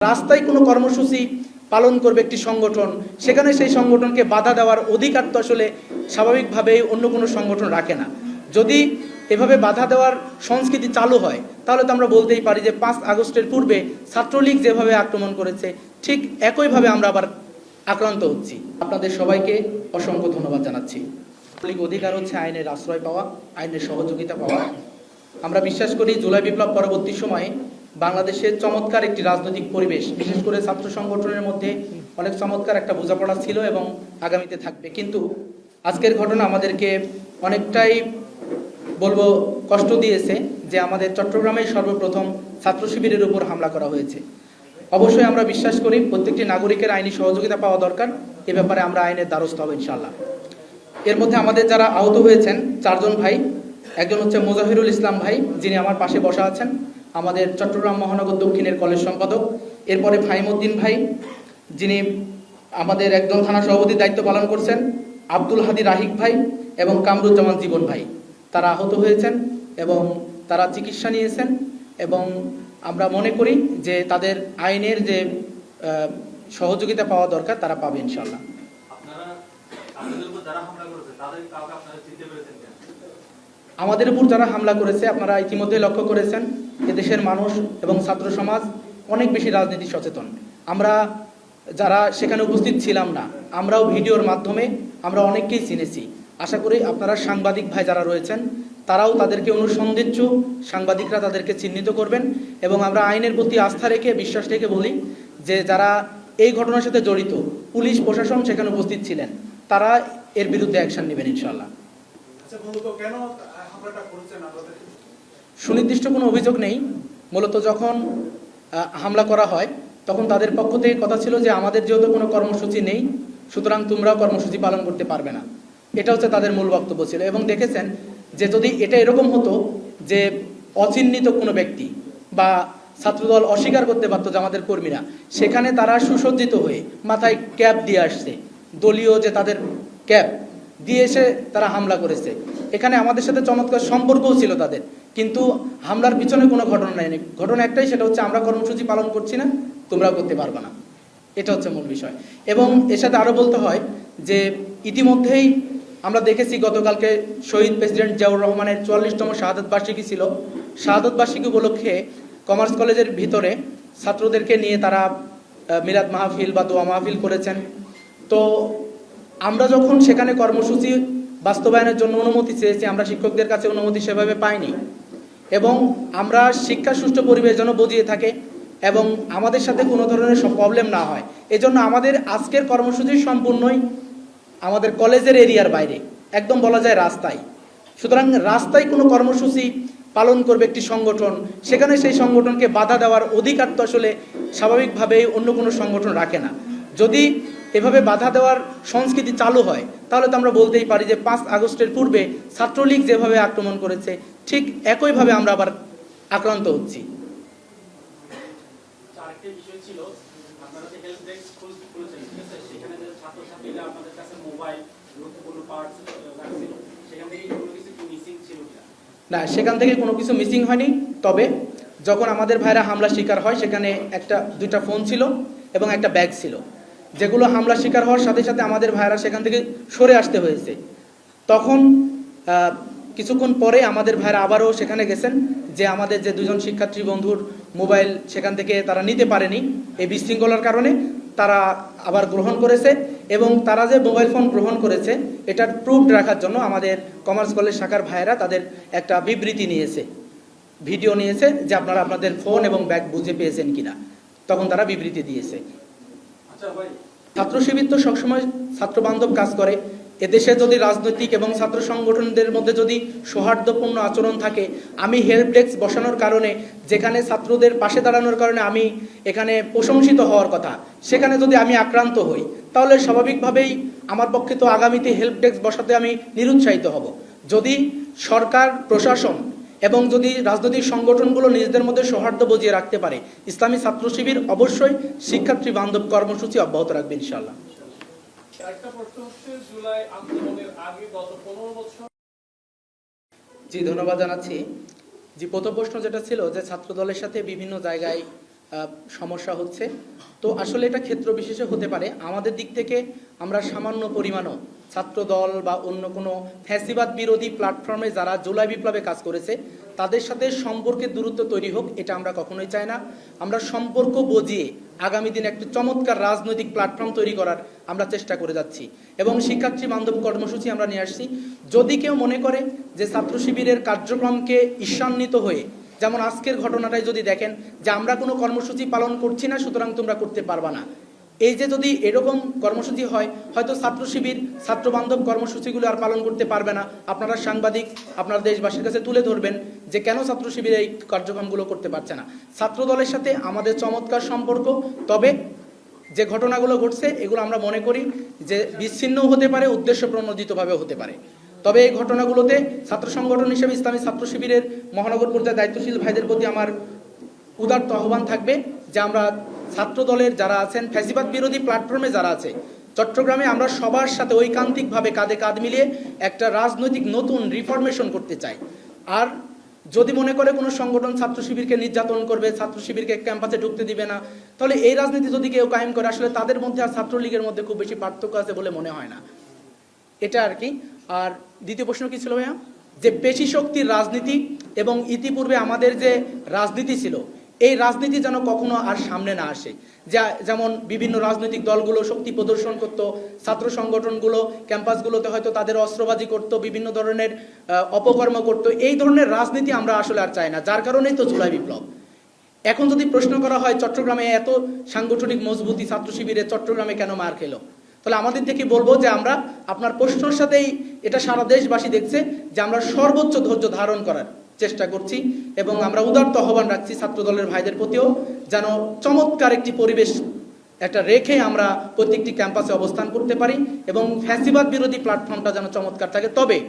রাস্তায় কোনো কর্মসূচি পালন করবে একটি সংগঠন, সেখানে সেই সংগঠনকে বাধা দেওয়ার অধিকার তো আসলে স্বাভাবিকভাবেই অন্য কোনো সংগঠন রাখে না। যদি এভাবে বাধা দেওয়ার সংস্কৃতি চালু হয় তাহলে তো আমরা বলতেই পারি যে ৫ আগস্টের পূর্বে ছাত্রলীগ যেভাবে আক্রমণ করেছে ঠিক একইভাবে আমরা আবার আক্রান্ত হচ্ছি। আপনাদের সবাইকে অসংখ্য ধন্যবাদ জানাচ্ছি। ছাত্রলীগ অধিকার হচ্ছে আইনের আশ্রয় পাওয়া, আইনের সহযোগিতা পাওয়া। আমরা বিশ্বাস করি জুলাই বিপ্লব পরবর্তী সময়ে বাংলাদেশের চমৎকার একটি রাজনৈতিক পরিবেশ, বিশেষ করে ছাত্র সংগঠনের মধ্যে অনেক চমৎকার একটা বোঝাপড়া ছিল এবং আগামীতে থাকবে। কিন্তু আজকের ঘটনা আমাদেরকে অনেকটাই বলবো কষ্ট দিয়েছে যে আমাদের চট্টগ্রামে সর্বপ্রথম ছাত্র শিবিরের উপর হামলা করা হয়েছে। অবশ্যই আমরা বিশ্বাস করি প্রত্যেকটি নাগরিকের আইনি সহযোগিতা পাওয়া দরকার। এ ব্যাপারে আমরা আইনের দ্বারস্থ হব ইনশাআল্লাহ। এর মধ্যে আমাদের যারা আহত হয়েছেন 4 জন ভাই, একজন হচ্ছে মোজাহিরুল ইসলাম ভাই, যিনি আমার পাশে বসা আছেন, আমাদের চট্টগ্রাম মহানগর দক্ষিণের কলেজ সম্পাদক। এরপরে ফাহিমউদ্দিন ভাই, যিনি আমাদের একজন থানা সভাপতির দায়িত্ব পালন করছেন, আব্দুল হাদি রাহিক ভাই এবং কামরুজ্জামান জীবন ভাই, তারা আহত হয়েছেন এবং তারা চিকিৎসা নিয়েছেন এবং আমরা মনে করি যে তাদের আইনের যে সহযোগিতা পাওয়া দরকার তারা পাবে ইনশাআল্লাহ। আমাদের উপর যারা হামলা করেছে আপনারা ইতিমধ্যে লক্ষ্য করেছেন, এদেশের মানুষ এবং ছাত্র সমাজ অনেক বেশি রাজনীতি সচেতন। আমরা যারা সেখানে উপস্থিত ছিলাম না, আমরাও ভিডিওর মাধ্যমে আমরা অনেককেই চিনেছি। আশা করি আপনারা সাংবাদিক ভাই যারা রয়েছেন তারাও তাদেরকে অনুসন্ধিৎসু সাংবাদিকরা তাদেরকে চিহ্নিত করবেন এবং আমরা আইনের প্রতি আস্থা রেখে বিশ্বাস রেখে বলি যে যারা এই ঘটনার সাথে জড়িত, পুলিশ প্রশাসন সেখানে উপস্থিত ছিলেন, তারা এর বিরুদ্ধে অ্যাকশন নেবেন ইনশাআল্লাহ। সুনির্দিষ্ট কোনো অভিযোগ নেই। মূলত যখন হামলা করা হয় তখন তাদের পক্ষ থেকে কথা ছিল যে আমাদের যেহেতু কোনো কর্মসূচি নেই সুতরাং তোমরাও কর্মসূচি পালন করতে পারবে না, এটা হচ্ছে তাদের মূল বক্তব্য ছিল। এবং দেখেছেন যে যদি এটা এরকম হতো যে অচিহ্নিত কোনো ব্যক্তি বা ছাত্রদল অস্বীকার করতে পারতো যে আমাদের কর্মীরা, সেখানে তারা সুসজ্জিত হয়ে মাথায় ক্যাপ দিয়ে আসছে, দলীয় যে তাদের ক্যাপ দিয়ে এসে তারা হামলা করেছে। এখানে আমাদের সাথে চমৎকার সম্পর্কও ছিল তাদের, কিন্তু হামলার পিছনে কোনো ঘটনা নেই। ঘটনা একটাই, সেটা হচ্ছে আমরা কর্মসূচি পালন করছি না, তোমরাও করতে পারবে না, এটা হচ্ছে মূল বিষয়। এবং এর সাথে আরও বলতে হয় যে ইতিমধ্যেই আমরা দেখেছি গতকালকে শহীদ প্রেসিডেন্ট জিয়াউর রহমানের 44তম শাহাদত বার্ষিকী ছিল। শাহাদত বার্ষিকী উপলক্ষে কমার্স কলেজের ভিতরে ছাত্রদেরকে নিয়ে তারা মিলাদ মাহফিল বা দোয়া মাহফিল করেছেন। তো আমরা যখন সেখানে কর্মসূচি বাস্তবায়নের জন্য অনুমতি চেয়েছি, আমরা শিক্ষকদের কাছে অনুমতি সেভাবে পাইনি এবং আমরা শিক্ষা সুষ্ঠু পরিবেশ যেন বজিয়ে থাকে এবং আমাদের সাথে কোনো ধরনের প্রবলেম না হয়, এজন্য আমাদের আজকের কর্মসূচি সম্পূর্ণই আমাদের কলেজের এরিয়ার বাইরে, একদম বলা যায় রাস্তায়। সুতরাং রাস্তায় কোনো কর্মসূচি পালন করবে একটি সংগঠন, সেখানে সেই সংগঠনকে বাধা দেওয়ার অধিকার তো আসলে স্বাভাবিকভাবেই অন্য কোনো সংগঠন রাখে না। যদি এভাবে বাধা দেওয়ার সংস্কৃতি চালু হয় তাহলে তো আমরা বলতেই পারি যে ৫ আগস্টের পূর্বে ছাত্রলীগ যেভাবে আক্রমণ করেছে ঠিক একইভাবে আমরা আবার আক্রান্ত হচ্ছি। না, সেখান থেকে কোনো কিছু মিসিং হয়নি। তবে যখন আমাদের ভাইরা হামলা শিকার হয় সেখানে দুইটা ফোন ছিল এবং একটা ব্যাগ ছিল, যেগুলো হামলা শিকার হওয়ার সাথে সাথে আমাদের ভাইরা সেখান থেকে সরে আসতে হয়েছে। তখন কিছুক্ষণ পরে আমাদের ভাইরা আবারও সেখানে গেছেন, যে আমাদের যে 2 জন শিক্ষার্থী বন্ধুর মোবাইল সেখান থেকে তারা নিতে পারেনি এই বিশৃঙ্খলার কারণে, তারা আবার গ্রহণ করেছে এবং তারা যে মোবাইল ফোন গ্রহণ করেছে এটার প্রুফ রাখার জন্য আমাদের কমার্স কলেজ শাখার ভাইয়েরা তাদের একটা বিবৃতি নিয়েছে, ভিডিও নিয়েছে যে আপনারা আপনাদের ফোন এবং ব্যাগ বুঝে পেয়েছেন কিনা, তখন তারা বিবৃতি দিয়েছে। ছাত্র শিবির তো সবসময় ছাত্র বান্ধব কাজ করে। এদেশে যদি রাজনৈতিক এবং ছাত্র সংগঠনদের মধ্যে যদি সৌহার্দ্যপূর্ণ আচরণ থাকে, আমি হেল্প ডেস্ক বসানোর কারণে, যেখানে ছাত্রদের পাশে দাঁড়ানোর কারণে আমি এখানে প্রশংসিত হওয়ার কথা, সেখানে যদি আমি আক্রান্ত হই তাহলে স্বাভাবিকভাবেই আমার পক্ষে তো আগামীতে হেল্প ডেস্ক বসাতে আমি নিরুৎসাহিত হব। যদি সরকার, প্রশাসন এবং যদি রাজনৈতিক সংগঠনগুলো নিজেদের মধ্যে সৌহার্দ্য বজিয়ে রাখতে পারে, ইসলামী ছাত্র শিবির অবশ্যই শিক্ষার্থী বান্ধব কর্মসূচি অব্যাহত রাখবে ইনশাআল্লাহ। জি, ধন্যবাদ জানাচ্ছি। জি, প্রথম প্রশ্ন যেটা ছিল যে ছাত্র দলের সাথে বিভিন্ন জায়গায় সমস্যা হচ্ছে। তো আসলে এটা ক্ষেত্র বিশেষে হতে পারে। আমাদের দিক থেকে আমরা সামান্য পরিমাণও ছাত্রদল বা অন্য কোনো ফ্যাসিবাদ বিরোধী প্ল্যাটফর্মে যারা জুলাই বিপ্লবে কাজ করেছে তাদের সাথে সম্পর্কের দূরত্ব তৈরি হোক, এটা আমরা কখনোই চাই না। আমরা সম্পর্ক বজিয়ে আগামী দিনে একটি চমৎকার রাজনৈতিক প্ল্যাটফর্ম তৈরি করার আমরা চেষ্টা করে যাচ্ছি এবং শিক্ষার্থী বান্ধব কর্মসূচি আমরা নিয়ে আসছি। যদি কেউ মনে করে যে ছাত্র শিবিরের কার্যক্রমকে ঈর্ষান্বিত হয়ে, যেমন আজকের ঘটনাটাই যদি দেখেন যে আমরা কোনো কর্মসূচি পালন করছি না সুতরাং তোমরা করতে পারবা না, এই যে যদি এরকম কর্মসূচি হয়, হয়তো ছাত্র শিবির ছাত্র বান্ধব কর্মসূচিগুলো আর পালন করতে পারবে না। আপনারা সাংবাদিক আপনার দেশবাসীর কাছে তুলে ধরবেন যে কেন ছাত্র শিবির এই কার্যক্রমগুলো করতে পারছে না। ছাত্র দলের সাথে আমাদের চমৎকার সম্পর্ক, তবে যে ঘটনাগুলো ঘটছে এগুলো আমরা মনে করি যে বিচ্ছিন্নও হতে পারে, উদ্দেশ্য প্রণোদিতভাবেও হতে পারে। তবে এই ঘটনাগুলোতে ছাত্র সংগঠন হিসেবে ইসলামী ছাত্র শিবিরের মহানগর পর্যায়ে দায়িত্বশীল ভাইদের প্রতি আমার উদাত্ত আহ্বান থাকবে যে আমরা ছাত্র দলের যারা আছেন, ফ্যাসিবাদ বিরোধী প্ল্যাটফর্মে যারা আছে চট্টগ্রামে, আমরা সবার সাথে ঐকান্তিকভাবে কাঁধে কাঁধ মিলিয়ে একটা রাজনৈতিক নতুন রিফরমেশন করতে চাই। আর যদি মনে করে কোনো সংগঠন ছাত্র শিবিরকে নির্যাতন করবে, ছাত্র শিবিরকে ক্যাম্পাসে ঢুকতে দিবে না, তাহলে এই রাজনীতি যদি কেউ কায়েম করে, আসলে তাদের মধ্যে আর ছাত্রলীগের মধ্যে খুব বেশি পার্থক্য আছে বলে মনে হয় না। এটা আর কি। আর দ্বিতীয় প্রশ্ন কি ছিল ভাইয়া? যে পেশি শক্তির রাজনীতি এবং ইতিপূর্বে আমাদের যে রাজনীতি ছিল, এই রাজনীতি যেন কখনো আর সামনে না আসে। যেমন বিভিন্ন রাজনৈতিক দলগুলো শক্তি প্রদর্শন করত, ছাত্র সংগঠনগুলো ক্যাম্পাসগুলোতে হয়তো তাদের অস্ত্রবাজি করত, বিভিন্ন ধরনের অপকর্ম করত। এই ধরনের রাজনীতি আমরা আসলে আর চাই না, যার কারণেই তো জুলাই বিপ্লব। এখন যদি প্রশ্ন করা হয় চট্টগ্রামে এত সাংগঠনিক মজবুতি ছাত্র শিবিরে, চট্টগ্রামে কেন মার খেলো, তাহলে আমাদের থেকে বলবো যে আমরা আপনার প্রশ্নের সাথেই এটা সারা দেশবাসী দেখছে যে আমরা সর্বোচ্চ ধৈর্য ধারণ করার চেষ্টা করছি এবং আমরা উদারত আহ্বান রাখছি ছাত্র দলের ভাইদের প্রতিও যেন চমৎকার একটি পরিবেশ একটা রেখে আমরা প্রত্যেকটি ক্যাম্পাসে অবস্থান করতে পারি এবং ফ্যাসিবাদ বিরোধী প্ল্যাটফর্মটা যেন চমৎকার থাকে। তবে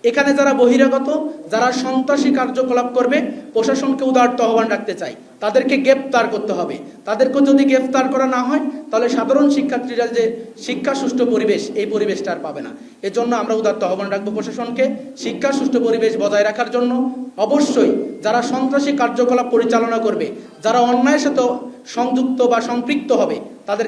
এখানে যারা বহিরাগত, যারা সন্ত্রাসী কার্যকলাপ করবে, প্রশাসনকে উদারত আহ্বান রাখতে চাই, তাদেরকে গ্রেফতার করতে হবে। তাদেরকে যদি গ্রেফতার করা না হয় তাহলে সাধারণ শিক্ষার্থীরা যে শিক্ষা সুষ্ঠু পরিবেশ, এই পরিবেশটা আর পাবে না। এজন্য আমরা উদারত আহ্বান রাখবো প্রশাসনকে শিক্ষা সুষ্ঠু পরিবেশ বজায় রাখার জন্য। অবশ্যই যারা সন্ত্রাসী কার্যকলাপ পরিচালনা করবে, যারা অন্যায়ের সাথে সংযুক্ত বা সম্পৃক্ত হবে, তাদের